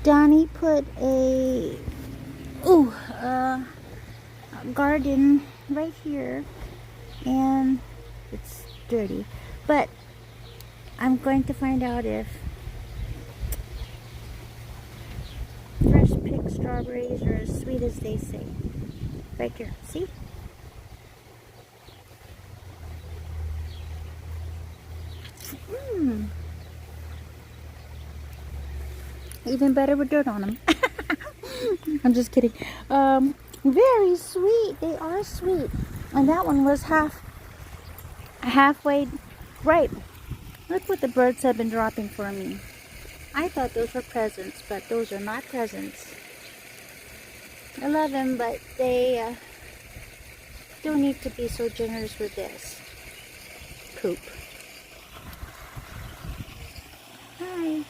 Donnie put a garden right here, and it's dirty, but I'm going to find out if fresh picked strawberries are as sweet as they say. Right here, see? Even better with dirt on them. I'm just kidding. Very sweet. They are sweet. And that one was halfway ripe. Look what the birds have been dropping for me. I thought those were presents, but those are not presents. I love them, but they don't need to be so generous with this poop. Hi.